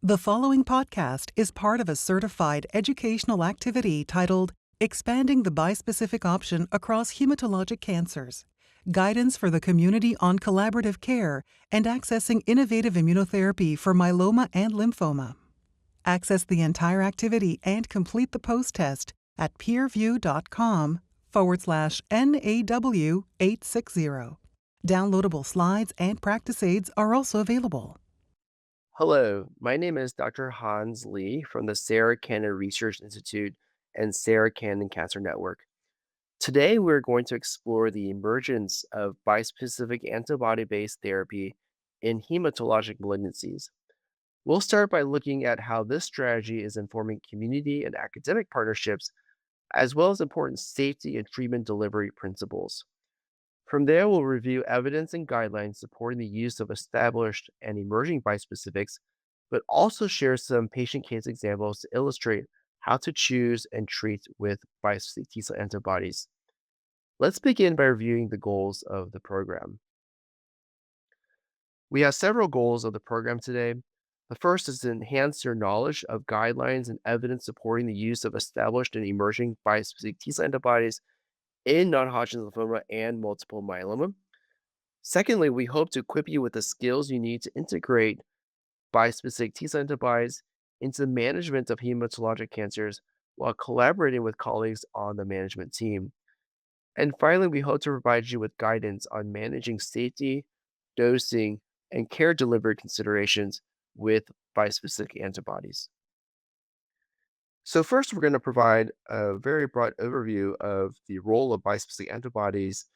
The following podcast is part of a certified educational activity titled Expanding the Bispecific Option Across Hematologic Cancers, Guidance for the Community on Collaborative Care and Accessing Innovative Immunotherapy for Myeloma and Lymphoma. Access the entire activity and complete the post-test at peerview.com/NAW860. Downloadable slides and practice aids are also available. Hello, my name is Dr. Hans Lee from the Sarah Cannon Research Institute and Sarah Cannon Cancer Network. Today, we're going to explore the emergence of bispecific antibody-based therapy in hematologic malignancies. We'll start by looking at how this strategy is informing community and academic partnerships, as well as important safety and treatment delivery principles. From there, we'll review evidence and guidelines supporting the use of established and emerging bispecifics, but also share some patient case examples to illustrate how to choose and treat with bispecific T-cell antibodies. Let's begin by reviewing the goals of the program. We have several goals of the program today. The first is to enhance your knowledge of guidelines and evidence supporting the use of established and emerging bispecific T-cell antibodies in non-Hodgkin lymphoma and multiple myeloma. Secondly, we hope to equip you with the skills you need to integrate bispecific T-cell antibodies into the management of hematologic cancers while collaborating with colleagues on the management team. And finally, we hope to provide you with guidance on managing safety, dosing, and care delivery considerations with bispecific antibodies. So first, we're going to provide a very broad overview of the role of bispecific antibodies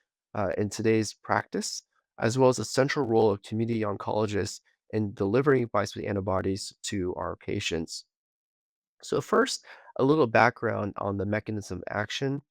in today's practice, as well as the central role of community oncologists in delivering bispecific antibodies to our patients. So first, a little background on the mechanism of action.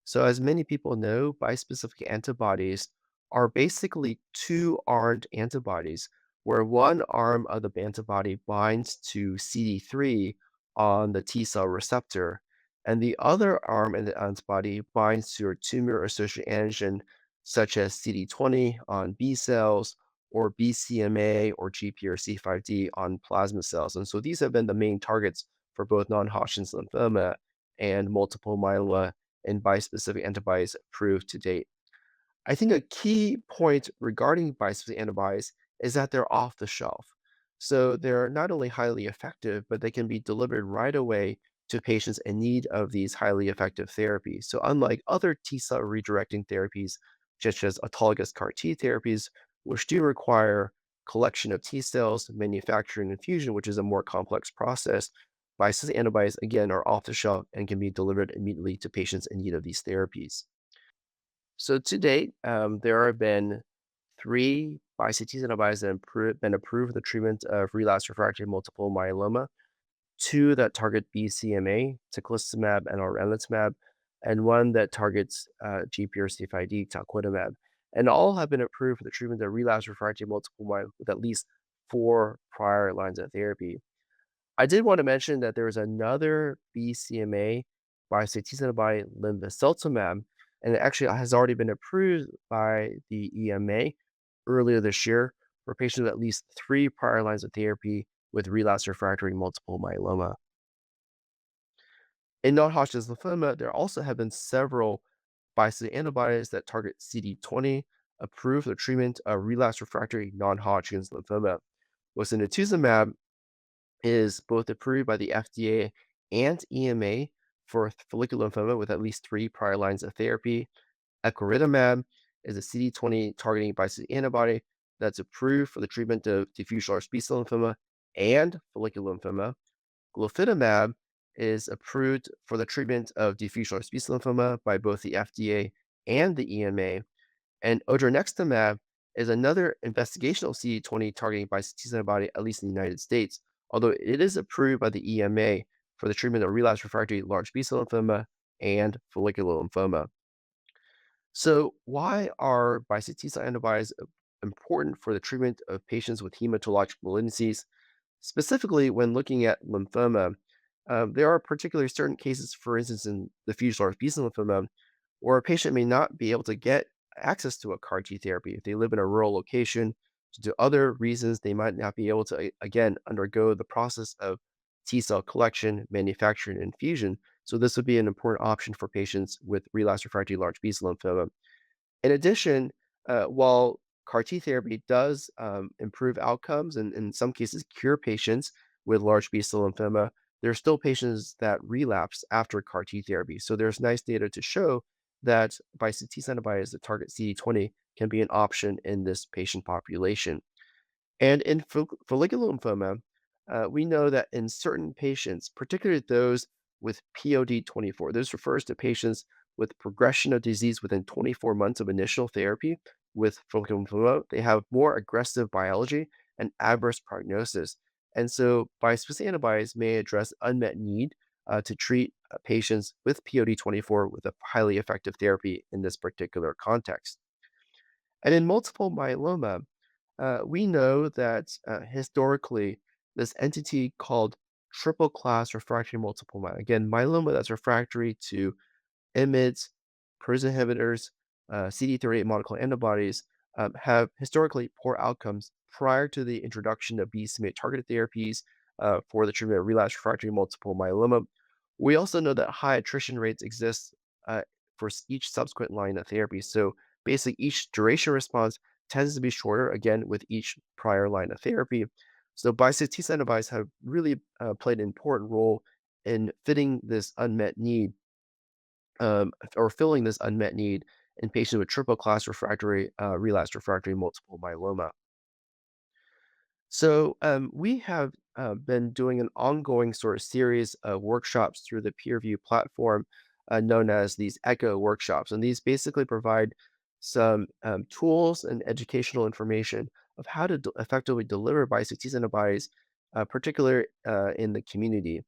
So as many people know, bispecific antibodies are basically two-armed antibodies, where one arm of the antibody binds to CD3 on the T cell receptor, and the other arm of the antibody binds to a tumor-associated antigen such as CD20 on B cells or BCMA or GPRC5D on plasma cells. And so these have been the main targets for both non-Hodgkin's lymphoma and multiple myeloma and bispecific antibodies approved to date. I think a key point regarding bispecific antibodies is that they're off the shelf. So they're not only highly effective, but they can be delivered right away to patients in need of these highly effective therapies. So unlike other T-cell redirecting therapies, such as autologous CAR T therapies, which do require collection of T cells, manufacturing infusion, which is a more complex process, bispecific antibodies, again, are off the shelf and can be delivered immediately to patients in need of these therapies. So to date, there have been three bispecific antibodies that have been approved for the treatment of relapsed refractory multiple myeloma, two that target BCMA, teclistamab and elranatamab, and one that targets GPRC5D, talquetamab. And all have been approved for the treatment of relapsed refractory multiple myeloma with at least 4 prior lines of therapy. I did want to mention that there is another BCMA bispecific antibody, linvoseltamab, and it actually has already been approved by the EMA earlier this year for patients with at least 3 prior lines of therapy with relapsed refractory multiple myeloma. In non-Hodgkin's lymphoma, there also have been several bispecific antibodies that target CD20 approved for the treatment of relapsed refractory non-Hodgkin's lymphoma. Mosunetuzumab is both approved by the FDA and EMA for follicular lymphoma with at least 3 prior lines of therapy. Epcoritamab is a CD20 targeting bispecific antibody that's approved for the treatment of diffuse large B-cell lymphoma and follicular lymphoma. Glofitamab is approved for the treatment of diffuse large B-cell lymphoma by both the FDA and the EMA. And odronextamab is another investigational CD20 targeting bispecific antibody, at least in the United States, although it is approved by the EMA for the treatment of relapsed refractory large B-cell lymphoma and follicular lymphoma. So why are bispecific T-cell antibodies important for the treatment of patients with hematologic malignancies? Specifically, when looking at lymphoma, there are particularly certain cases, for instance, in diffuse large B-cell lymphoma, where a patient may not be able to get access to a CAR T therapy if they live in a rural location due to other reasons, they might not be able to, again, undergo the process of T cell collection, manufacturing, and infusion. So this would be an important option for patients with relapsed refractory large B-cell lymphoma. In addition, while CAR T therapy does improve outcomes and in some cases cure patients with large B-cell lymphoma, there are still patients that relapse after CAR T therapy. So there's nice data to show that bispecific antibodies that target CD20 can be an option in this patient population. And in follicular lymphoma, we know that in certain patients, particularly those with POD24, this refers to patients with progression of disease within 24 months of initial therapy with follicular lymphoma, they have more aggressive biology and adverse prognosis. And so bispecific antibodies may address unmet need to treat patients with POD24 with a highly effective therapy in this particular context. And in multiple myeloma, we know that historically, this entity called triple class refractory multiple myeloma, again, myeloma that's refractory to IMiDs, protease inhibitors, CD38 monoclonal antibodies, have historically poor outcomes prior to the introduction of BCMA targeted therapies for the treatment of relapsed refractory multiple myeloma. We also know that high attrition rates exist for each subsequent line of therapy. So basically, each duration response tends to be shorter, again, with each prior line of therapy. So bispecific T-cell antibodies have really played an important role in fitting this unmet need or filling this unmet need in patients with triple class refractory, relapsed refractory multiple myeloma. So we have been doing an ongoing sort of series of workshops through the PeerView platform known as these ECHO workshops. And these basically provide some tools and educational information of how to effectively deliver bispecific antibodies, particularly in the community.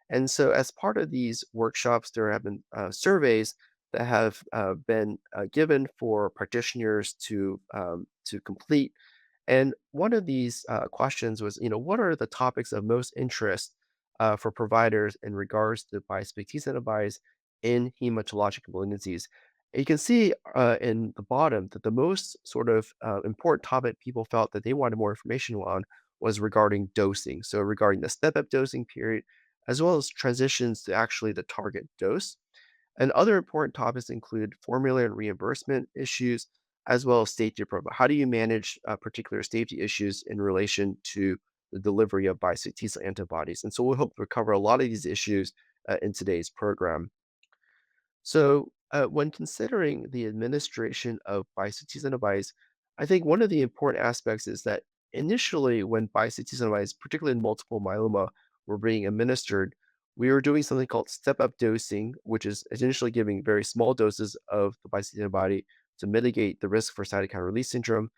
And so as part of these workshops, there have been surveys that have been given for practitioners to complete, and one of these questions was, what are the topics of most interest for providers in regards to bispecific T-cell antibodies in hematologic malignancies? And you can see in the bottom that the most sort of important topic people felt that they wanted more information on was regarding dosing. So regarding the step-up dosing period, as well as transitions to actually the target dose. And other important topics include formulary and reimbursement issues, as well as safety profile. How do you manage particular safety issues in relation to the delivery of bispecific T-cell antibodies? And so we hope to cover a lot of these issues in today's program. So, when considering the administration of bispecific antibodies, I think one of the important aspects is that initially, when bispecific antibodies, particularly in multiple myeloma, were being administered, we were doing something called step-up dosing, which is initially giving very small doses of the bispecific antibody to mitigate the risk for cytokine release syndrome,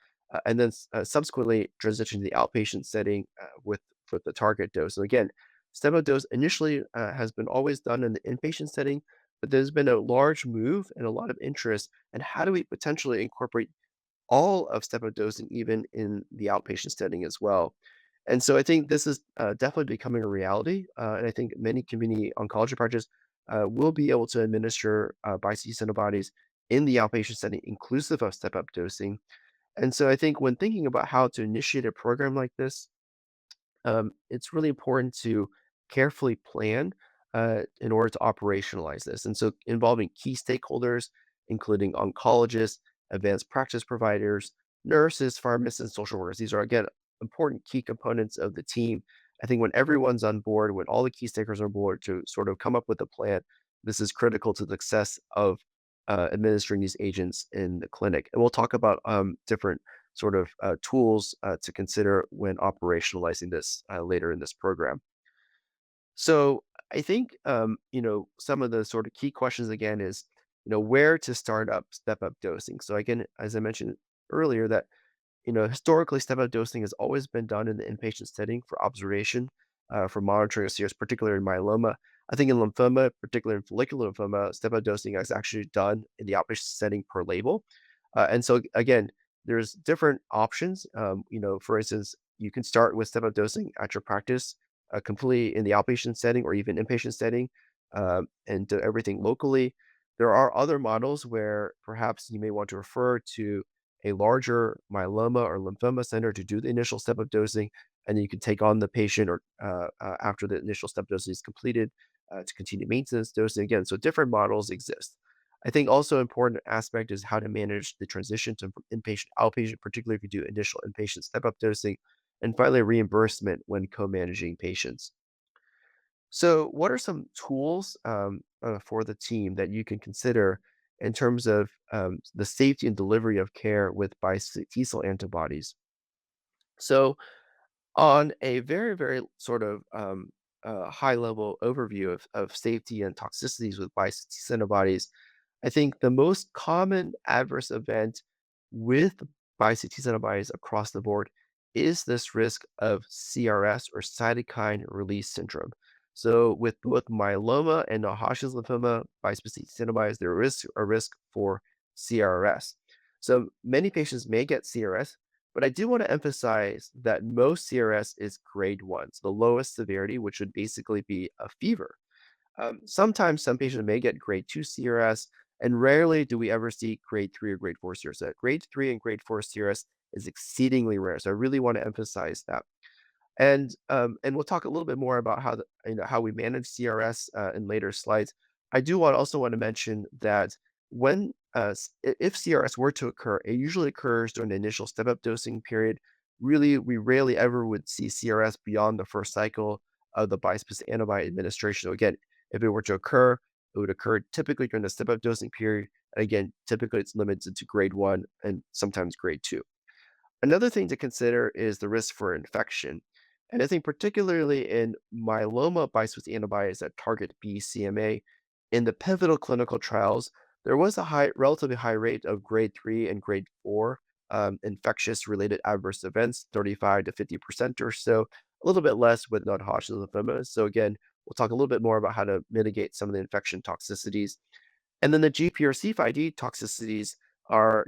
and then subsequently transition to the outpatient setting with the target dose. So again, step-up dose initially has been always done in the inpatient setting, but there's been a large move and a lot of interest in how do we potentially incorporate all of step-up dosing even in the outpatient setting as well. And so I think this is definitely becoming a reality, and I think many community oncology practices will be able to administer bispecific antibodies in the outpatient setting, inclusive of step-up dosing. And so I think when thinking about how to initiate a program like this, it's really important to carefully plan in order to operationalize this. And so involving key stakeholders, including oncologists, advanced practice providers, nurses, pharmacists, and social workers. These are, again, important key components of the team. I think when everyone's on board, when all the key stakeholders are on board to sort of come up with a plan, this is critical to the success of administering these agents in the clinic. And we'll talk about different sort of tools to consider when operationalizing this later in this program. So I think some of the sort of key questions again is where to start up step up dosing. So again, as I mentioned earlier, that historically, step-up dosing has always been done in the inpatient setting for observation, for monitoring of serious, particularly in myeloma. I think in lymphoma, particularly in follicular lymphoma, step-up dosing is actually done in the outpatient setting per label. And so again, there's different options. For instance, you can start with step-up dosing at your practice, completely in the outpatient setting or even inpatient setting, and do everything locally. There are other models where perhaps you may want to refer to a larger myeloma or lymphoma center to do the initial step-up dosing, and then you can take on the patient or after the initial step dosing is completed to continue maintenance dosing again. So different models exist. I think also important aspect is how to manage the transition to from inpatient outpatient, particularly if you do initial inpatient step-up dosing, and finally reimbursement when co-managing patients. So, what are some tools for the team that you can consider in terms of the safety and delivery of care with bispecific T-cell antibodies? So, on a very, very sort of high level overview of safety and toxicities with bispecific antibodies, I think the most common adverse event with bispecific antibodies across the board is this risk of CRS or cytokine release syndrome. So with both myeloma and non-Hodgkin's lymphoma, bispecific antibodies, there is a risk for CRS. So many patients may get CRS, but I do want to emphasize that most CRS is grade 1, so the lowest severity, which would basically be a fever. Sometimes some patients may get grade 2 CRS, and rarely do we ever see grade 3 or grade 4 CRS. So grade 3 and grade 4 CRS is exceedingly rare. So I really want to emphasize that. And we'll talk a little bit more about how how we manage CRS in later slides. I do also want to mention that when if CRS were to occur, it usually occurs during the initial step-up dosing period. Really, we rarely ever would see CRS beyond the first cycle of the bispecific antibody administration. So again, if it were to occur, it would occur typically during the step-up dosing period. And again, typically it's limited to grade 1 and sometimes grade 2. Another thing to consider is the risk for infection. And I think particularly in myeloma bispecific antibodies that target BCMA, in the pivotal clinical trials, there was a relatively high rate of grade 3 and grade 4 infectious related adverse events, 35 to 50% or so, a little bit less with non-Hodgkin lymphoma. So again, we'll talk a little bit more about how to mitigate some of the infection toxicities. And then the GPRC5D toxicities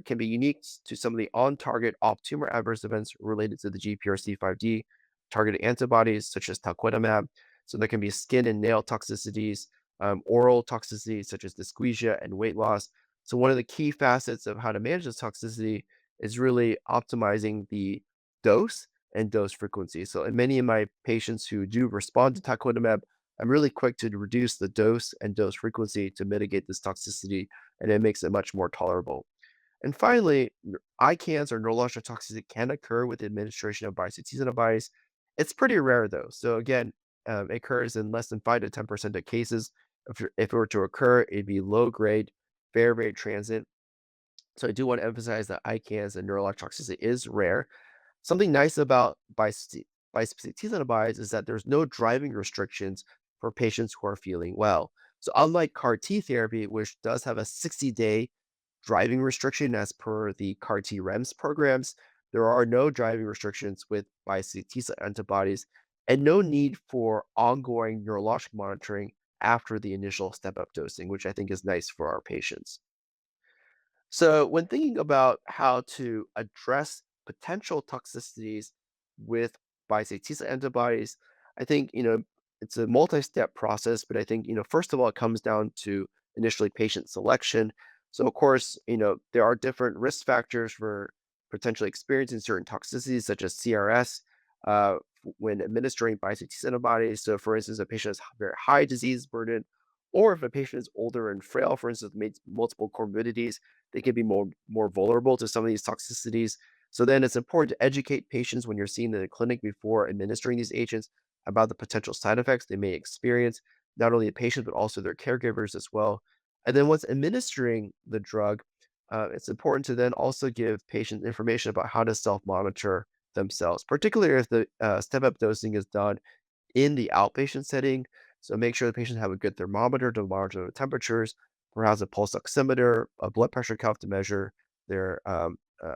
can be unique to some of the on-target off-tumor adverse events related to the GPRC5D targeted antibodies, such as talquetamab. So there can be skin and nail toxicities, oral toxicities such as dysgeusia and weight loss. So one of the key facets of how to manage this toxicity is really optimizing the dose and dose frequency. So in many of my patients who do respond to talquetamab, I'm really quick to reduce the dose and dose frequency to mitigate this toxicity, and it makes it much more tolerable. And finally, ICANS or neurological toxicity can occur with the administration of bispecific antibodies. It's pretty rare though. So again, it occurs in less than 5 to 10% of cases. If it were to occur, it'd be low grade, very, very transient. So I do want to emphasize that ICANS and neurological toxicity is rare. Something nice about bispecific T antibodies is that there's no driving restrictions for patients who are feeling well. So unlike CAR T therapy, which does have a 60-day driving restriction as per the CAR T REMS programs, there are no driving restrictions with bispecific T cell antibodies and no need for ongoing neurologic monitoring after the initial step-up dosing, which I think is nice for our patients. So, when thinking about how to address potential toxicities with bispecific T-cell antibodies, I think, it's a multi-step process, but I think, first of all, it comes down to initially patient selection. So, of course, there are different risk factors for potentially experiencing certain toxicities, such as CRS, when administering bispecific T-cell antibodies. So, for instance, a patient has very high disease burden, or if a patient is older and frail, for instance, multiple comorbidities, they can be more vulnerable to some of these toxicities. So then it's important to educate patients when you're seeing them in the clinic before administering these agents about the potential side effects they may experience, not only the patient, but also their caregivers as well. And then once administering the drug, it's important to then also give patients information about how to self-monitor themselves, particularly if the step-up dosing is done in the outpatient setting. So make sure the patients have a good thermometer to monitor the temperatures, perhaps a pulse oximeter, a blood pressure cuff to measure their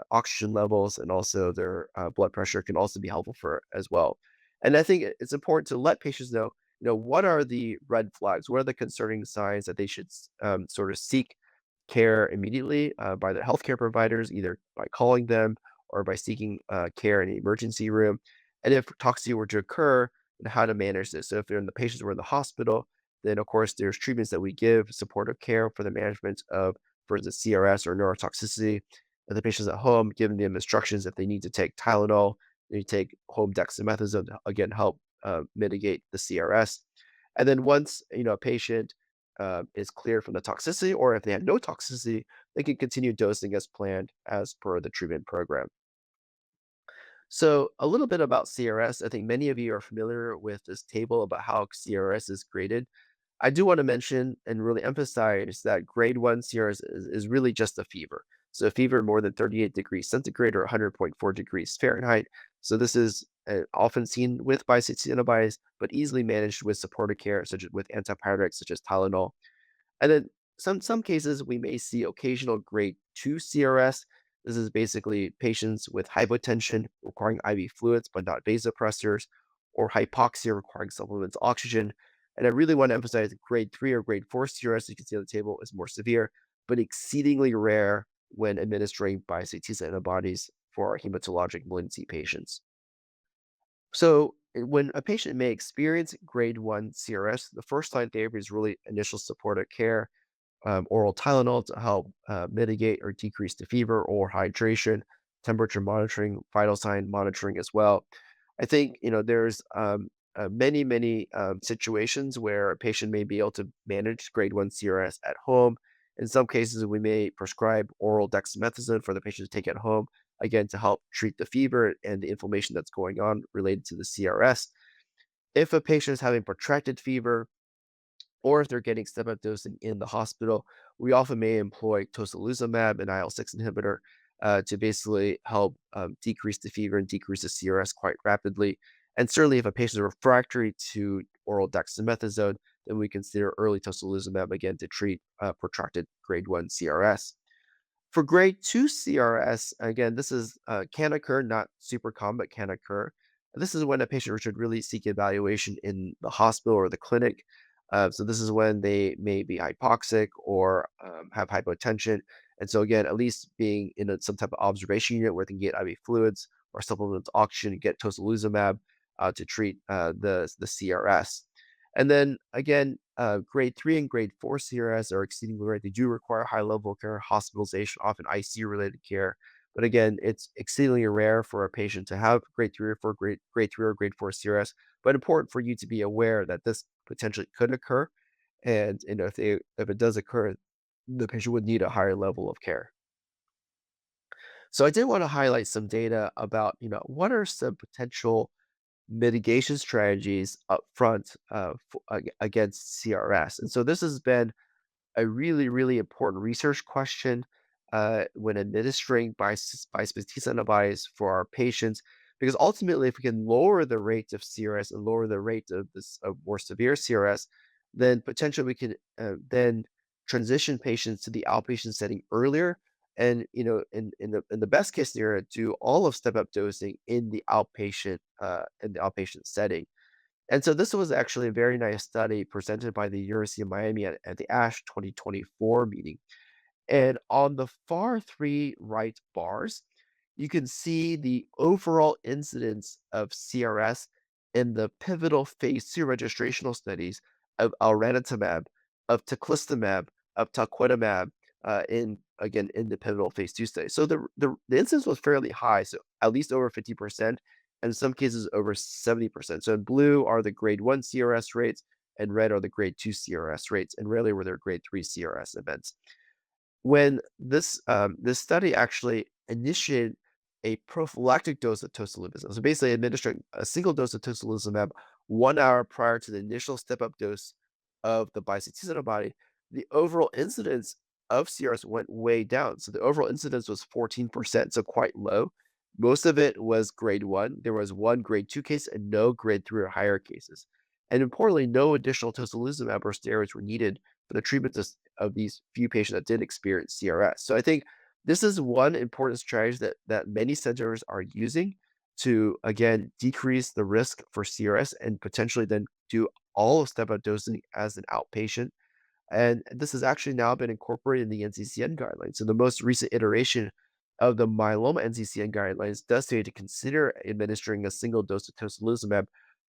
oxygen levels, and also their blood pressure can also be helpful for as well. And I think it's important to let patients know, what are the red flags? What are the concerning signs that they should sort of seek care immediately by their healthcare providers, either by calling them or by seeking care in the emergency room. And if toxicity were to occur, and how to manage this. So if they're in the patients who are in the hospital, then of course there's treatments that we give, supportive care for the management of, for instance, CRS or neurotoxicity. the patient's at home, giving them instructions if they need to take Tylenol, they take home dexamethasone to again help mitigate the CRS. And then once a patient is cleared from the toxicity, or if they had no toxicity, they can continue dosing as planned as per the treatment program. So, a little bit about CRS. I think many of you are familiar with this table about how CRS is graded. I do want to mention and really emphasize that grade 1 CRS is really just a fever. So, a fever more than 38 degrees centigrade or 100.4 degrees Fahrenheit. So, this is often seen with bispecific antibodies, but easily managed with supportive care, such as with antipyretics, such as Tylenol. And then some cases we may see occasional grade 2 CRS. This is basically patients with hypotension requiring IV fluids but not vasopressors, or hypoxia requiring supplements oxygen. And I really want to emphasize grade 3 or grade 4 CRS, you can see on the table, is more severe, but exceedingly rare when administering bispecific antibodies for our hematologic malignancy patients. So, when a patient may experience grade 1 CRS, the first line therapy is really initial supportive care, oral Tylenol to help mitigate or decrease the fever, or hydration, temperature monitoring, vital sign monitoring as well. I think there's many situations where a patient may be able to manage grade 1 CRS at home. In some cases, we may prescribe oral dexamethasone for the patient to take at home, again to help treat the fever and the inflammation that's going on related to the CRS. If a patient is having protracted fever, or if they're getting step-up dosing in the hospital, we often may employ tocilizumab, an IL-6 inhibitor, to basically help decrease the fever and decrease the CRS quite rapidly. And certainly, if a patient is refractory to oral dexamethasone, then we consider early tocilizumab again to treat protracted grade 1 CRS. For grade 2 CRS, again, this is can occur, not super common, but can occur. This is when a patient should really seek evaluation in the hospital or the clinic. So this is when they may be hypoxic or have hypotension. And so again, at least being in some type of observation unit where they can get IV fluids or supplements oxygen, get tocilizumab to treat the CRS. And then again, grade 3 and grade 4 CRS are exceedingly rare. They do require high level of care, hospitalization, often ICU related care. But again, it's exceedingly rare for a patient to have grade 3 or 4 grade 3 or grade 4 CRS, but important for you to be aware that this potentially could occur. And if it does occur, the patient would need a higher level of care. So I did want to highlight some data about, what are some potential mitigation strategies up front against CRS. And so this has been a really, really important research question when administering bispecific antibodies for our patients, because ultimately, if we can lower the rate of CRS and lower the rate of this of more severe CRS, then potentially we can then transition patients to the outpatient setting earlier, and in the best case scenario, do all of step up dosing in the outpatient setting. And so this was actually a very nice study presented by the University of Miami at the ASH 2024 meeting. And on the far three right bars, you can see the overall incidence of CRS in the pivotal phase 2 registrational studies of elranatamab, of teclistamab, of talquetamab, in the pivotal phase 2 study. So the incidence was fairly high, so at least over 50%, and in some cases over 70%. So in blue are the grade 1 CRS rates, and red are the grade 2 CRS rates, and rarely were there grade 3 CRS events. When this study actually initiated a prophylactic dose of tocilizumab, so basically administering a single dose of tocilizumab 1 hour prior to the initial step-up dose of the bispecific antibody, the overall incidence of CRS went way down. So the overall incidence was 14%, so quite low. Most of it was grade 1. There was 1 grade 2 case and no grade 3 or higher cases. And importantly, no additional tocilizumab or steroids were needed for the treatment of these few patients that did experience CRS. So I think this is one important strategy that many centers are using to, again, decrease the risk for CRS and potentially then do all of step-up dosing as an outpatient. And this has actually now been incorporated in the NCCN guidelines. So the most recent iteration of the myeloma NCCN guidelines does say to consider administering a single dose of tocilizumab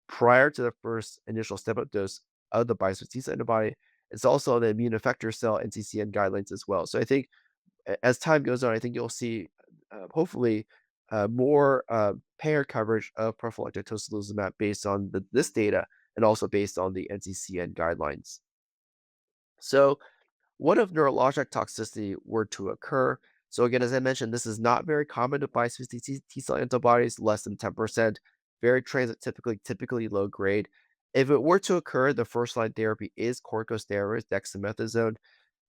prior to the first initial step-up dose of the bispecific antibody. It's also on the immune effector cell NCCN guidelines as well. So I think as time goes on, I think you'll see, hopefully, more payer coverage of prophylactic tocilizumab based on this data and also based on the NCCN guidelines. So, what if neurologic toxicity were to occur? So again, as I mentioned, this is not very common to bispecific T-cell antibodies, less than 10%, very transient, typically low grade. If it were to occur, the first line therapy is corticosteroids, dexamethasone.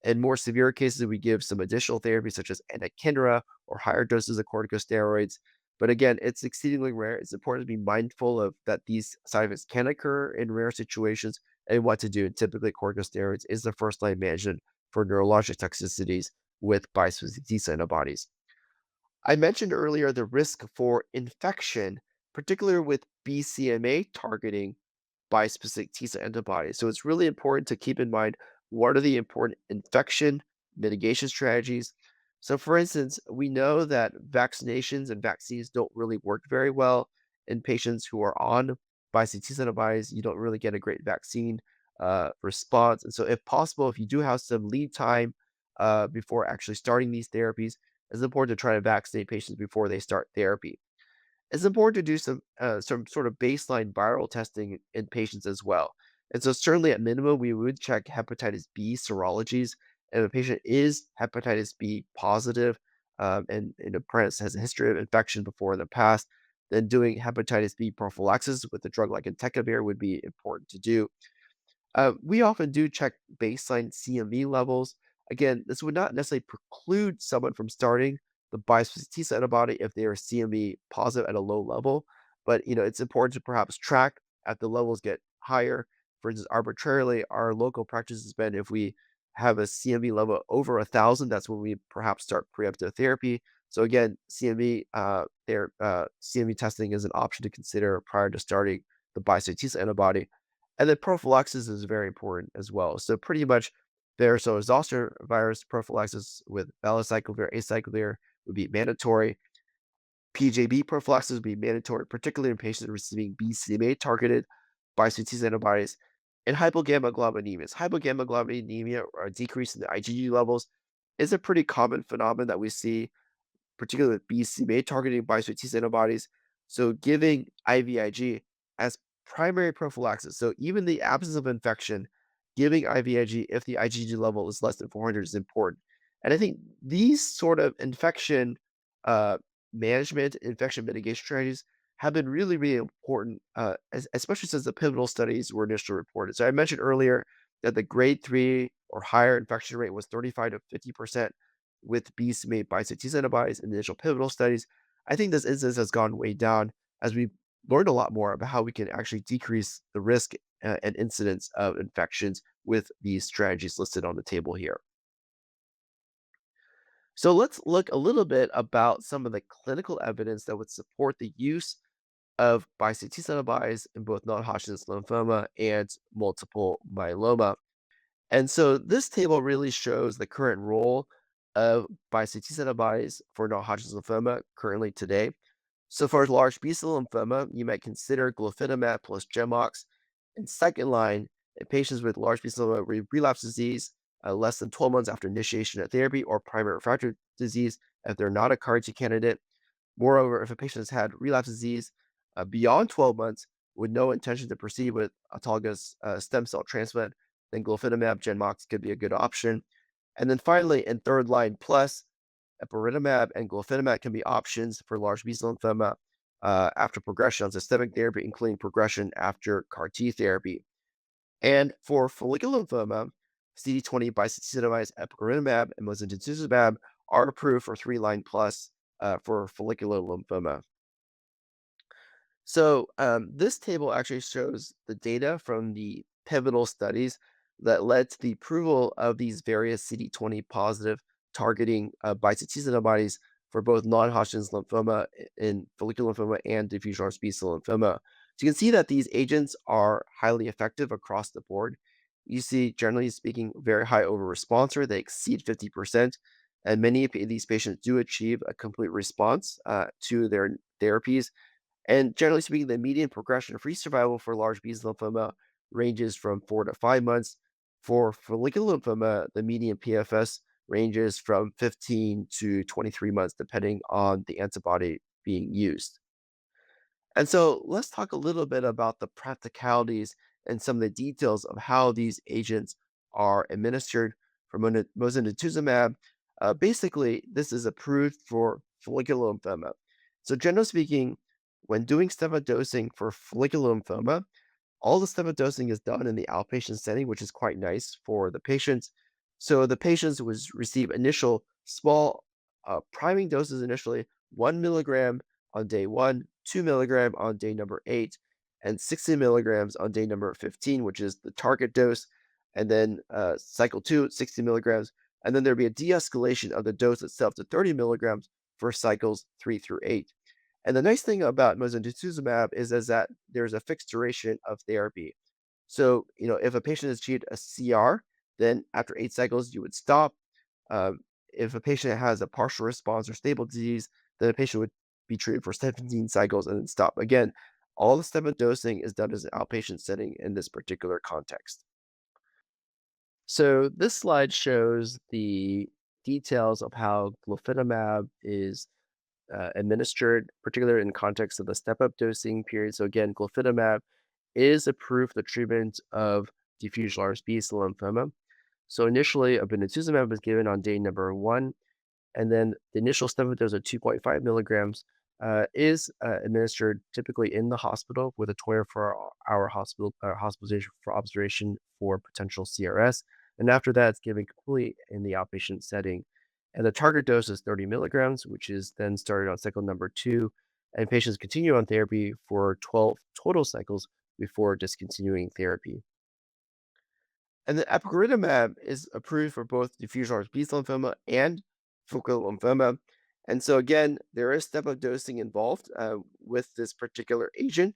In more severe cases, we give some additional therapy such as anakinra or higher doses of corticosteroids. But again, it's exceedingly rare. It's important to be mindful of that these side effects can occur in rare situations and what to do. And typically, corticosteroids is the first line management for neurologic toxicities with bispecific T cell antibodies. I mentioned earlier the risk for infection, particularly with BCMA targeting bispecific T-cell antibodies. So it's really important to keep in mind what are the important infection mitigation strategies. So, for instance, we know that vaccinations and vaccines don't really work very well in patients who are on bispecific T-cell antibodies. You don't really get a great vaccine response. And so, if possible, if you do have some lead time before actually starting these therapies, it's important to try to vaccinate patients before they start therapy. It's important to do some sort of baseline viral testing in patients as well. And so certainly at minimum, we would check hepatitis B serologies. And if a patient is hepatitis B positive, and a parent has a history of infection before in the past, then doing hepatitis B prophylaxis with a drug like entecavir would be important to do. We often do check baseline CME levels. Again, this would not necessarily preclude someone from starting the bispecific T-cell antibody if they are CME positive at a low level, but it's important to perhaps track at the levels get higher. For instance, arbitrarily, our local practice has been if we have a CME level over 1,000, that's when we perhaps start preemptive therapy. So again, CME testing is an option to consider prior to starting the bispecific T-cell antibody. And then prophylaxis is very important as well. So pretty much varicose zoster virus prophylaxis with valacyclovir, acyclovir would be mandatory. PJB prophylaxis would be mandatory, particularly in patients receiving BCMA targeted bispecific antibodies. And hypogammaglobulinemias. Hypogammaglobulinemia or a decrease in the IgG levels is a pretty common phenomenon that we see particularly with BCMA targeting bispecific T-cell antibodies. So giving IVIG as primary prophylaxis. So even the absence of infection, giving IVIG if the IgG level is less than 400 is important. And I think these sort of infection uh, management, infection mitigation strategies have been really, really important, especially since the pivotal studies were initially reported. So I mentioned earlier that the grade 3 or higher infection rate was 35 to 50% with BCMA bispecific T-cell antibodies in the initial pivotal studies. I think this incidence has gone way down as we've learned a lot more about how we can actually decrease the risk and incidence of infections with these strategies listed on the table here. So let's look a little bit about some of the clinical evidence that would support the use of bispecific T-cell antibodies in both non-Hodgkin's lymphoma and multiple myeloma. And so this table really shows the current role of bispecific antibodies for non-Hodgkin's lymphoma currently today. So for large B-cell lymphoma, you might consider glofitamab plus GemOx in second line in patients with large B-cell lymphoma relapse disease less than 12 months after initiation of therapy or primary refractory disease if they're not a CAR-T candidate. Moreover, if a patient has had relapse disease beyond 12 months with no intention to proceed with autologous stem cell transplant, then glofitamab GenMox could be a good option. And then finally, in third line plus, epiritamab and glofitamab can be options for large B-cell lymphoma after progression on systemic therapy, including progression after CAR-T therapy. And for follicular lymphoma, CD20 bispecific epiritamab and mosunetuzumab are approved for three-line plus for follicular lymphoma. So this table actually shows the data from the pivotal studies that led to the approval of these various CD20 positive targeting bispecific antibodies for both non-Hodgkin's lymphoma in follicular lymphoma and diffuse large B-cell lymphoma. So you can see that these agents are highly effective across the board. You see, generally speaking, very high over response rate. They exceed 50%. And many of these patients do achieve a complete response to their therapies, and generally speaking, the median progression-free survival for large B-cell lymphoma ranges from 4 to 5 months. For follicular lymphoma, the median PFS ranges from 15 to 23 months, depending on the antibody being used. And so let's talk a little bit about the practicalities and some of the details of how these agents are administered. For mosunetuzumab, basically, this is approved for follicular lymphoma. So generally speaking, when doing stem dosing for follicular lymphoma, all the step dosing is done in the outpatient setting, which is quite nice for the patients. So the patients would receive initial small priming doses initially, 1 milligram on day one, 2 milligram on day number 8, and 60 milligrams on day number 15, which is the target dose. And then cycle two, 60 milligrams. And then there'd be a de escalation of the dose itself to 30 milligrams for cycles 3 through 8. And the nice thing about mosunetuzumab is that there's a fixed duration of therapy. So, if a patient has achieved a CR, then after 8 cycles, you would stop. Um, if a patient has a partial response or stable disease, then a patient would be treated for 17 cycles and then stop. Again, all the step dosing is done as an outpatient setting in this particular context. So this slide shows the details of how glofitamab is administered, particularly in context of the step-up dosing period. So again, glofitamab is approved for the treatment of diffuse large B-cell lymphoma. So initially, obinutuzumab was given on day number 1, and then the initial step-up dose of 2.5 milligrams is administered typically in the hospital with a 24-hour hospitalization for observation for potential CRS. And after that, it's given completely in the outpatient setting. And the target dose is 30 milligrams, which is then started on cycle number 2. And patients continue on therapy for 12 total cycles before discontinuing therapy. And the epcoritamab is approved for both diffuse large B-cell lymphoma and follicular lymphoma. And so again, there is step-up dosing involved with this particular agent,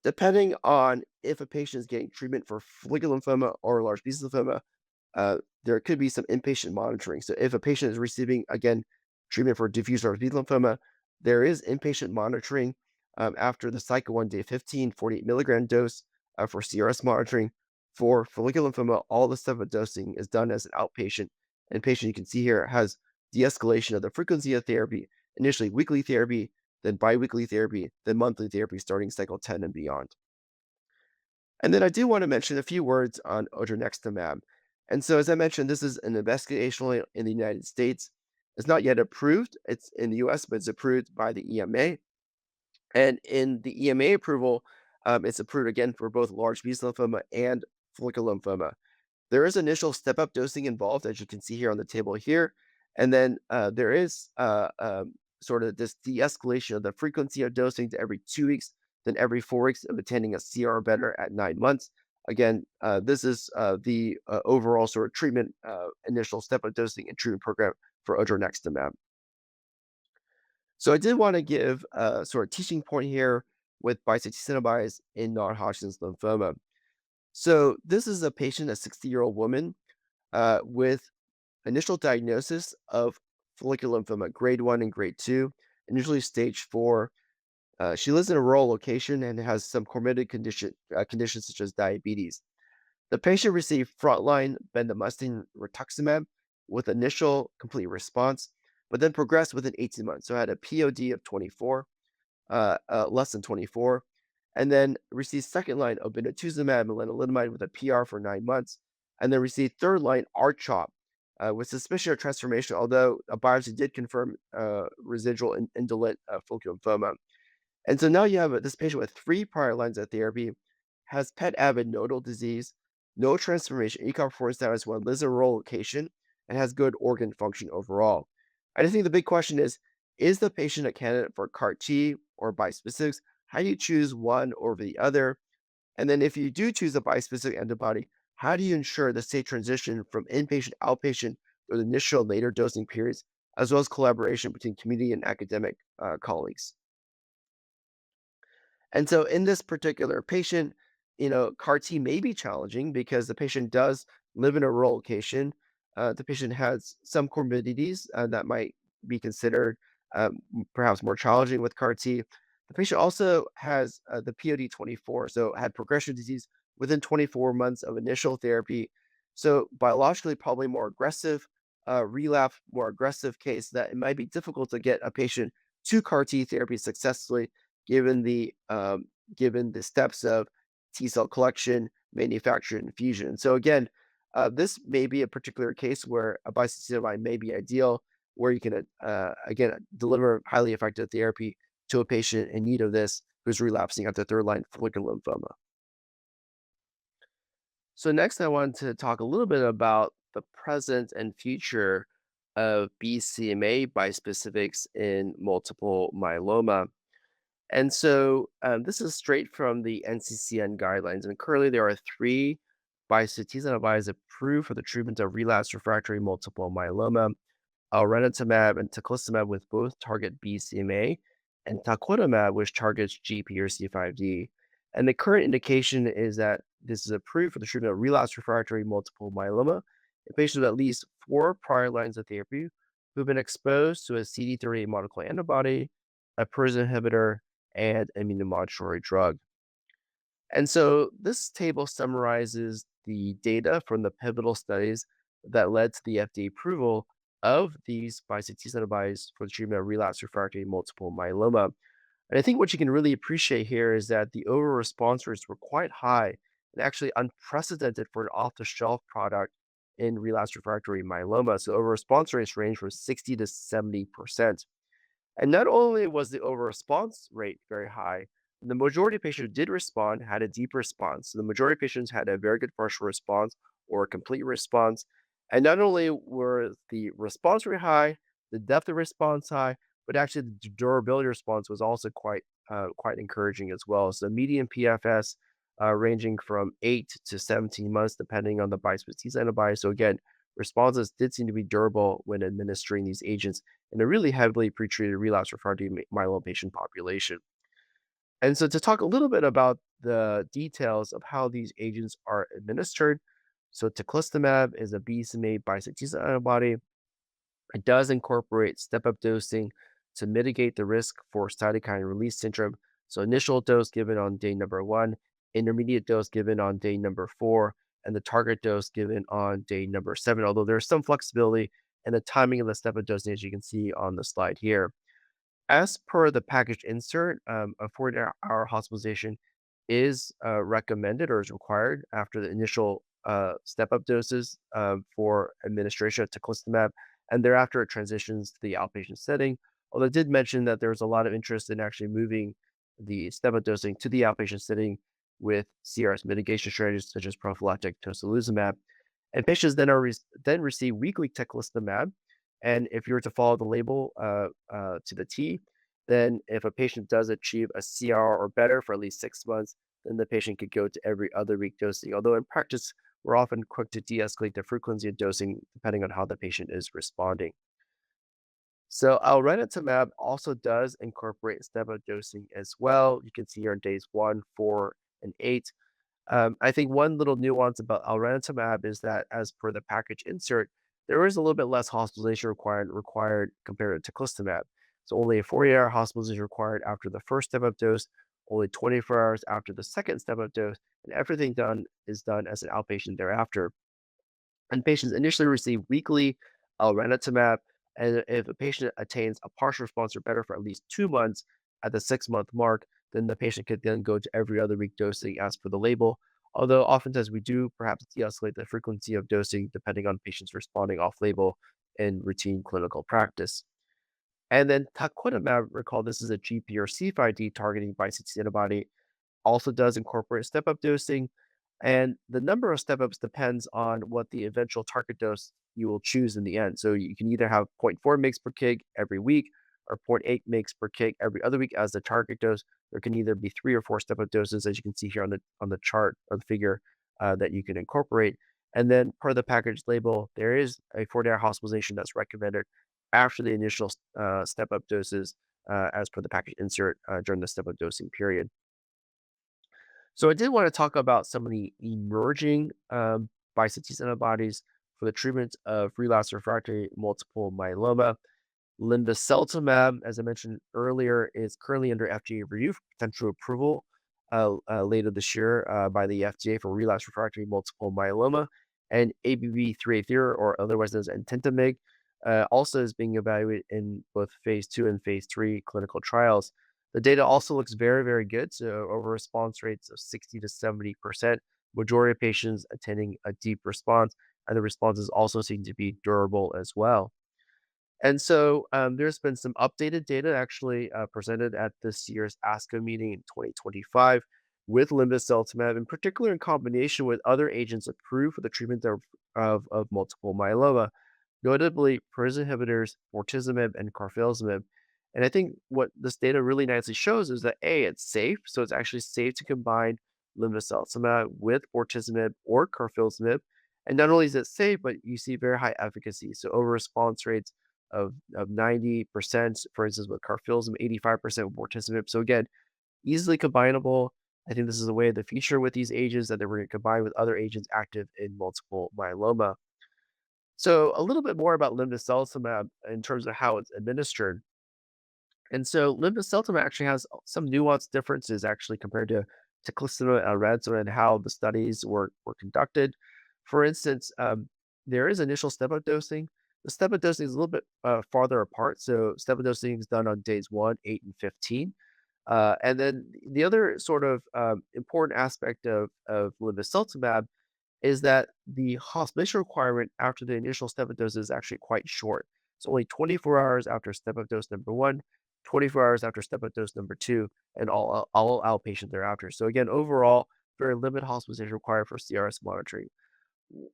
depending on if a patient is getting treatment for follicular lymphoma or large B-cell lymphoma. There could be some inpatient monitoring. So if a patient is receiving, again, treatment for diffuse large B-cell lymphoma, there is inpatient monitoring after the cycle 1, day 15, 48 milligram dose for CRS monitoring. For follicular lymphoma, all the step dosing is done as an outpatient. And patient, you can see here, has de-escalation of the frequency of therapy, initially weekly therapy, then biweekly therapy, then monthly therapy starting cycle 10 and beyond. And then I do want to mention a few words on odronextamab. And so, as I mentioned, this is an investigational in the United States. It's not yet approved. It's in the US, but it's approved by the EMA. And in the EMA approval, it's approved again for both large B-cell lymphoma and follicular lymphoma. There is initial step-up dosing involved, as you can see here on the table here. And then there is sort of this de-escalation of the frequency of dosing to every 2 weeks, then every 4 weeks of attending a CR or better at 9 months. Again, this is the overall sort of treatment, initial step-up dosing and treatment program for odronextamab. So I did want to give a sort of teaching point here with bispecific T antibodies in non-Hodgkin's lymphoma. So this is a patient, a 60-year-old woman with initial diagnosis of follicular lymphoma, grade 1 and grade 2, initially stage 4. She lives in a rural location and has some comorbid conditions such as diabetes. The patient received frontline bendamustine rituximab with initial complete response, but then progressed within 18 months. So had a POD of 24, less than 24, and then received second line obinutuzumab and lenalidomide with a PR for 9 months, and then received third line R-CHOP with suspicion of transformation, although a biopsy did confirm residual indolent follicular lymphoma. And so now you have this patient with 3 prior lines of therapy, has PET avid nodal disease, no transformation, ECOG4 status 1, lives in a rural location, and has good organ function overall. I think the big question is the patient a candidate for CAR T or bispecifics? How do you choose one over the other? And then if you do choose a bispecific antibody, how do you ensure the safe transition from inpatient, outpatient, through the initial and later dosing periods, as well as collaboration between community and academic colleagues? And so in this particular patient, CAR T may be challenging because the patient does live in a rural location. The patient has some comorbidities that might be considered perhaps more challenging with CAR T. The patient also has the POD 24, so had progression disease within 24 months of initial therapy. So biologically, probably more aggressive. relapse, more aggressive case, that it might be difficult to get a patient to CAR T therapy successfully, given the steps of T cell collection, manufacture, and infusion. So again, this may be a particular case where a bispecific may be ideal, where you can again deliver highly effective therapy to a patient in need of this who's relapsing after third line follicular lymphoma. So next, I want to talk a little bit about the present and future of BCMA bispecifics in multiple myeloma. And so this is straight from the NCCN guidelines. And currently, there are three bispecific antibodies approved for the treatment of relapsed refractory multiple myeloma: elranatamab and teclistamab, with both target BCMA, and talquetamab, which targets GPRC5D. And the current indication is that this is approved for the treatment of relapsed refractory multiple myeloma in patients with at least 4 prior lines of therapy who've been exposed to a CD38 monoclonal antibody, a PERS inhibitor, and immunomodulatory drug. And so this table summarizes the data from the pivotal studies that led to the FDA approval of these bispecific antibodies for the treatment of relapsed refractory multiple myeloma. And I think what you can really appreciate here is that the overall response rates were quite high and actually unprecedented for an off-the-shelf product in relapsed refractory myeloma. So overall response rates range from 60 to 70%. And not only was the overall response rate very high, the majority of patients who did respond had a deep response. So the majority of patients had a very good partial response or a complete response. And not only were the response rate high, the depth of response high, but actually the durability response was also quite encouraging as well. So median PFS ranging from 8 to 17 months, depending on the bispecific antibody. So again, responses did seem to be durable when administering these agents in a really heavily pretreated relapsed refractory myeloma patient population. And so to talk a little bit about the details of how these agents are administered, so teclistamab is a BCMA bispecific antibody. It does incorporate step-up dosing to mitigate the risk for cytokine release syndrome. So initial dose given on day number 1, intermediate dose given on day number 4, and the target dose given on day number 7, although there's some flexibility in the timing of the step-up dosing, as you can see on the slide here. As per the package insert, a 48-hour hospitalization is recommended or is required after the initial step-up doses for administration of teclistamab, and thereafter it transitions to the outpatient setting. Although I did mention that there's a lot of interest in actually moving the step-up dosing to the outpatient setting with CRS mitigation strategies such as prophylactic tocilizumab. And patients then receive weekly teclistamab, and if you were to follow the label to the T, then if a patient does achieve a CR or better for at least 6 months, then the patient could go to every other week dosing. Although in practice, we're often quick to de-escalate the frequency of dosing depending on how the patient is responding. So elranatamab also does incorporate step-up dosing as well. You can see here on days 1, 4, and 8. I think one little nuance about elranatamab is that, as per the package insert, there is a little bit less hospitalization required compared to teclistamab. So only a 48-hour hospitalization required after the first step-up dose, only 24 hours after the second step-up dose, and everything done is done as an outpatient thereafter. And patients initially receive weekly elranatamab, and if a patient attains a partial response or better for at least 2 months at the 6-month mark, then the patient could then go to every other week dosing as per the label. Although oftentimes we do perhaps de-escalate the frequency of dosing depending on patients responding off-label in routine clinical practice. And then talquetamab, recall this is a GPRC5D targeting bispecific antibody, also does incorporate step-up dosing, and the number of step-ups depends on what the eventual target dose you will choose in the end. So you can either have zero point 0.4 mg per kg every week or zero point 0.8 mg per kg every other week as the target dose. There can either be 3 or 4 step-up doses, as you can see here on the chart or the figure that you can incorporate. And then per the package label, there is a 4-day hospitalization that's recommended after the initial step-up doses as per the package insert during the step-up dosing period. So I did want to talk about some of the emerging bispecific antibodies for the treatment of relapsed refractory multiple myeloma. Linvoseltamab, as I mentioned earlier, is currently under FDA review for potential approval later this year by the FDA for relapsed refractory multiple myeloma. And ABB380, or otherwise known as ententamig, also is being evaluated in both phase 2 and phase 3 clinical trials. The data also looks very, very good. So over response rates of 60 to 70%, majority of patients attaining a deep response, and the responses also seem to be durable as well. And so there's been some updated data actually presented at this year's ASCO meeting in 2025 with linvoseltamab, in particular in combination with other agents approved for the treatment of multiple myeloma, notably protease inhibitors, bortezomib, and carfilzomib. And I think what this data really nicely shows is that A, it's safe. So it's actually safe to combine linvoseltamab with bortezomib or carfilzomib. And not only is it safe, but you see very high efficacy. So over response rates of 90%, for instance, with carfilzomib, 85% with bortezomib. So again, easily combinable. I think this is the way of the future with these agents, that they were going to combine with other agents active in multiple myeloma. So a little bit more about linvoseltamab in terms of how it's administered. And so linvoseltamab actually has some nuanced differences actually compared to teclistamab and elranatamab and how the studies were conducted. For instance, there is initial step-up dosing. The step-up dosing is a little bit farther apart. So step-up dosing is done on days 1, 8, and 15. And then the other sort of important aspect of linvoseltamab is that the hospitalization requirement after the initial step-up dose is actually quite short. It's only 24 hours after step-up dose number 1, 24 hours after step-up dose number 2, and all outpatient thereafter. So again, overall, very limited hospitalization required for CRS monitoring.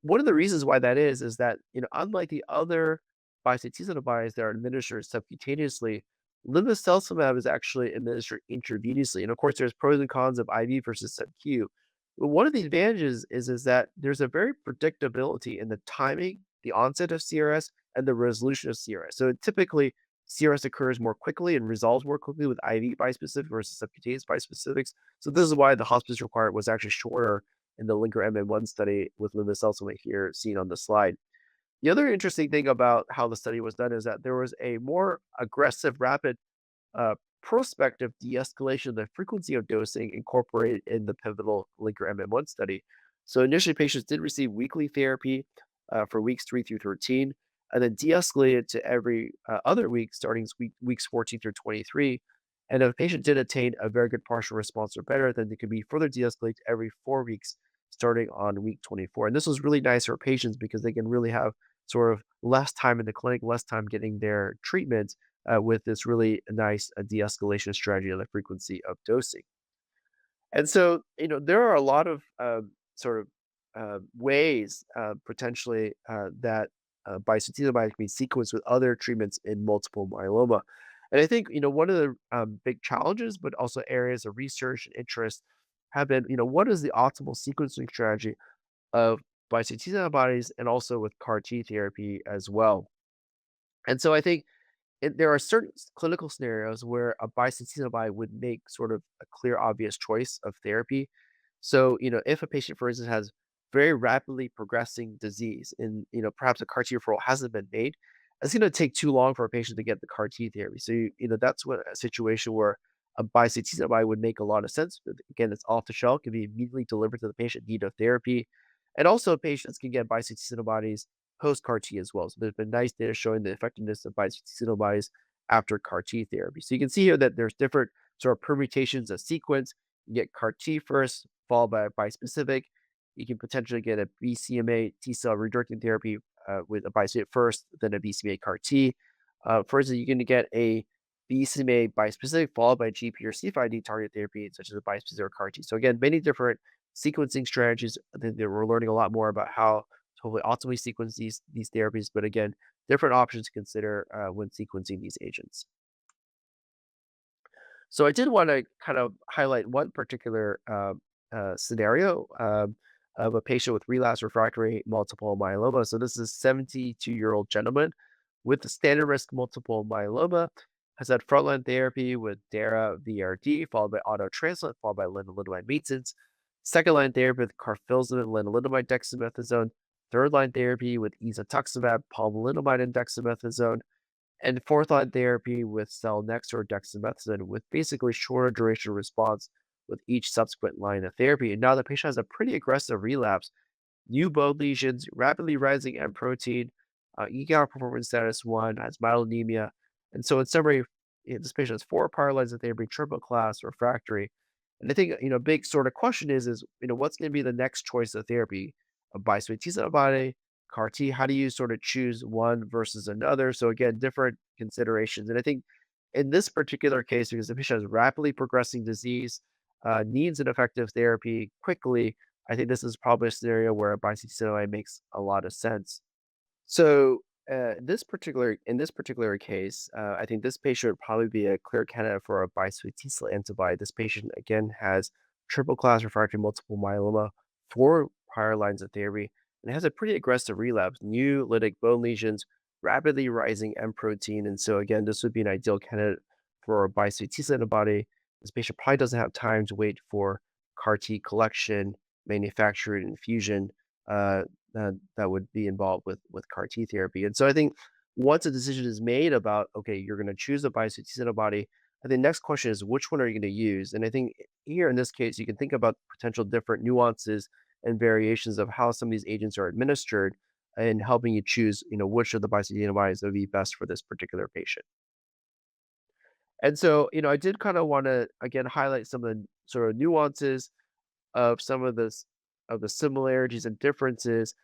One of the reasons why that is that, unlike the other bispecific T-cell antibodies that are administered subcutaneously, linvoseltamab is actually administered intravenously. And of course, there's pros and cons of IV versus sub-Q. But one of the advantages is that there's a very predictability in the timing, the onset of CRS, and the resolution of CRS. So typically, CRS occurs more quickly and resolves more quickly with IV bispecific versus subcutaneous bispecifics. So this is why the hospice required was actually shorter in the Linker MN1 study with linvoseltamab here seen on the slide. The other interesting thing about how the study was done is that there was a more aggressive, rapid, uh, prospective de-escalation of the frequency of dosing incorporated in the pivotal Linker MN1 study. So initially, patients did receive weekly therapy for weeks 3 through 13, and then de-escalated to every other week, starting weeks 14 through 23. And if a patient did attain a very good partial response or better, then they could be further de-escalated to every 4 weeks, starting on week 24. And this was really nice for patients because they can really have sort of less time in the clinic, less time getting their treatment with this really nice de-escalation strategy on the frequency of dosing. And so, there are a lot of sort of ways potentially that bispecific can be sequenced with other treatments in multiple myeloma. And I think, one of the big challenges, but also areas of research and interest have been, what is the optimal sequencing strategy of bispecific antibodies and also with CAR T therapy as well. And so I think there are certain clinical scenarios where a bispecific antibody would make sort of a clear, obvious choice of therapy. So, if a patient, for instance, has very rapidly progressing disease and, perhaps a CAR T referral hasn't been made, it's going to take too long for a patient to get the CAR T therapy. So, that's what a situation where a bispecific antibody would make a lot of sense. But again, it's off the shelf, can be immediately delivered to the patient in need of therapy. And also, patients can get bispecific antibodies post CAR T as well. So there's been nice data showing the effectiveness of bispecific antibodies after CAR T therapy. So you can see here that there's different sort of permutations of sequence. You get CAR T first, followed by a bispecific. You can potentially get a BCMA T cell redirecting therapy with a bispecific first, then a BCMA CAR T. For instance, you can get a BCMA bispecific followed by GP or C5D target therapy, such as a bispecific or CAR T. So again, many different sequencing strategies. I think that we're learning a lot more about how to hopefully optimally sequence these therapies. But again, different options to consider when sequencing these agents. So I did want to kind of highlight one particular scenario of a patient with relapsed refractory multiple myeloma. So this is a 72-year-old gentleman with the standard risk multiple myeloma, has had frontline therapy with Dara-VRd, followed by auto transplant, followed by lenalidomide maintenance, second line therapy with carfilzomib, lenalidomide, dexamethasone, third line therapy with isatuximab, pomalidomide, and dexamethasone, and fourth line therapy with selinexor or dexamethasone, with basically shorter duration response with each subsequent line of therapy. And now the patient has a pretty aggressive relapse. new bone lesions, rapidly rising M protein, ECOG performance status 1, has myelonemia. And so in summary, this patient has 4 prior lines of therapy, triple class, refractory. And I think, big sort of question is, what's going to be the next choice of therapy? A bispecific T cell antibody, CAR T? How do you sort of choose one versus another? So again, different considerations. And I think in this particular case, because the patient has rapidly progressing disease, needs an effective therapy quickly, I think this is probably a scenario where a bispecific T cell antibody makes a lot of sense. So, in this particular case, I think this patient would probably be a clear candidate for a bispecific T-cell antibody. This patient again has triple class refractory multiple myeloma, 4 prior lines of therapy, and has a pretty aggressive relapse, new lytic bone lesions, rapidly rising M protein, and so again, this would be an ideal candidate for a bispecific T-cell antibody. This patient probably doesn't have time to wait for CAR T collection, manufacturing, infusion. That would be involved with CAR T therapy. And so I think once a decision is made about, okay, you're going to choose a bispecific T antibody, I think next question is which one are you going to use? And I think here in this case, you can think about potential different nuances and variations of how some of these agents are administered and helping you choose, which of the bispecific antibodies would be best for this particular patient. And so, I did kind of want to again highlight some of the sort of nuances of some of this of the similarities and differences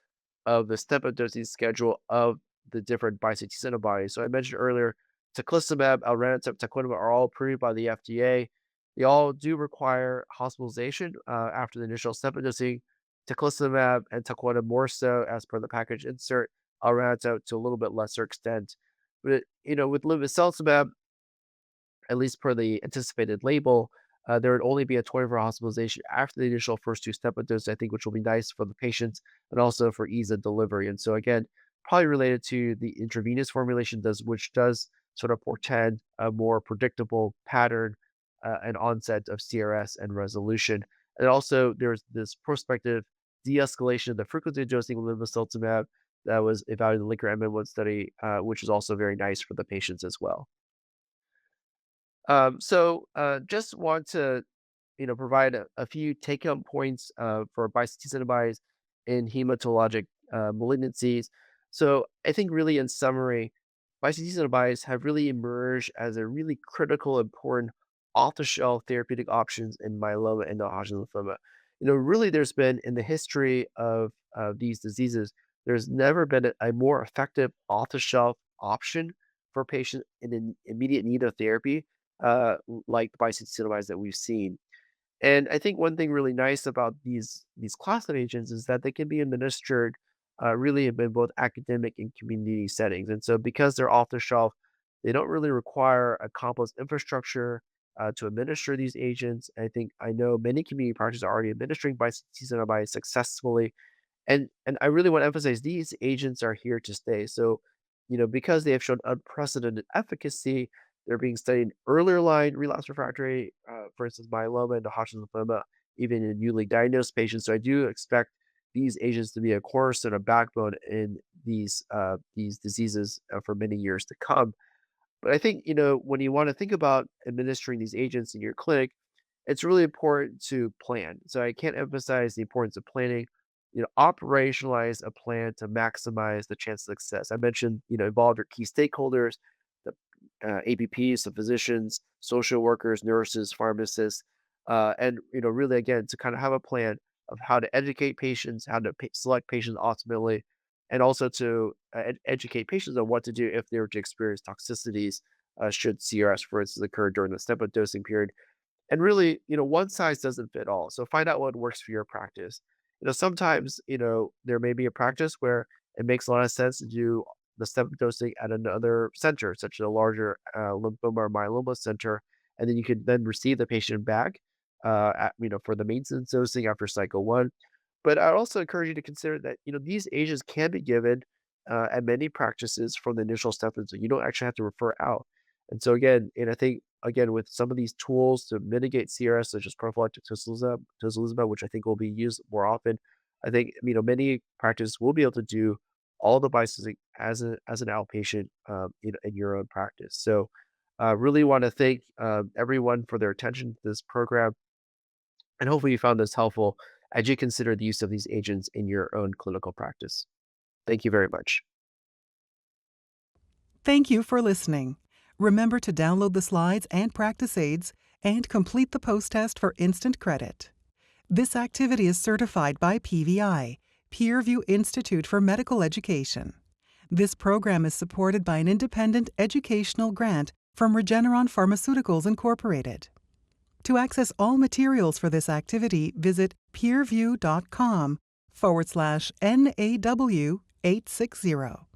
of the step-up dosing schedule of the different bispecific antibodies. So I mentioned earlier, teclistamab, elranatamab, tequinimab are all approved by the FDA. They all do require hospitalization after the initial step-up dosing. Teclistamab and tequinimab more so as per the package insert, elranatamab to a little bit lesser extent. But with linvoseltamab, at least per the anticipated label, there would only be a 24 hospitalization after the initial first 2 step-up doses, I think, which will be nice for the patients and also for ease of delivery. And so again, probably related to the intravenous formulation which does sort of portend a more predictable pattern and onset of CRS and resolution. And also there's this prospective de-escalation of the frequency of dosing with linvoseltamab that was evaluated in the Linker MN1 study, which is also very nice for the patients as well. Just want to, provide a few take-home points for bispecific antibodies in hematologic malignancies. So I think really in summary, bispecific antibodies have really emerged as a really critical, important off-the-shelf therapeutic options in myeloma and non-Hodgkin lymphoma. Really there's been in the history of these diseases, there's never been a more effective off-the-shelf option for patients in immediate need of therapy like the bispecific that we've seen. And I think one thing really nice about these class of agents is that they can be administered really in both academic and community settings. And so because they're off the shelf, they don't really require a complex infrastructure to administer these agents. I know many community practices are already administering bispecific successfully, and I really want to emphasize these agents are here to stay. So, because they have shown unprecedented efficacy, they're being studied in earlier line relapse refractory, for instance, myeloma and Hodgkin lymphoma, even in newly diagnosed patients. So I do expect these agents to be a cornerstone, a backbone in these diseases for many years to come. But I think, when you want to think about administering these agents in your clinic, it's really important to plan. So I can't emphasize the importance of planning, operationalize a plan to maximize the chance of success. I mentioned, involve your key stakeholders, the APPs, the physicians, social workers, nurses, pharmacists, and, really again, to kind of have a plan of how to educate patients, how to select patients optimally, and also to educate patients on what to do if they were to experience toxicities should CRS, for instance, occur during the step-up dosing period. And really, one size doesn't fit all. So find out what works for your practice. Sometimes, there may be a practice where it makes a lot of sense to do the step dosing at another center, such as a larger lymphoma or myeloma center, and then you can then receive the patient back, for the maintenance dosing after cycle 1. But I'd also encourage you to consider that, these agents can be given at many practices from the initial step, and so you don't actually have to refer out. And so again, and I think again with some of these tools to mitigate CRS, such as prophylactic tocilizumab, which I think will be used more often, I think many practices will be able to do all the bispecific as an outpatient, in your own practice. So, really want to thank everyone for their attention to this program, and hopefully you found this helpful as you consider the use of these agents in your own clinical practice. Thank you very much. Thank you for listening. Remember to download the slides and practice aids and complete the post-test for instant credit. This activity is certified by PVI, PeerView Institute for Medical Education. This program is supported by an independent educational grant from Regeneron Pharmaceuticals, Incorporated. To access all materials for this activity, visit peerview.com/NAW860.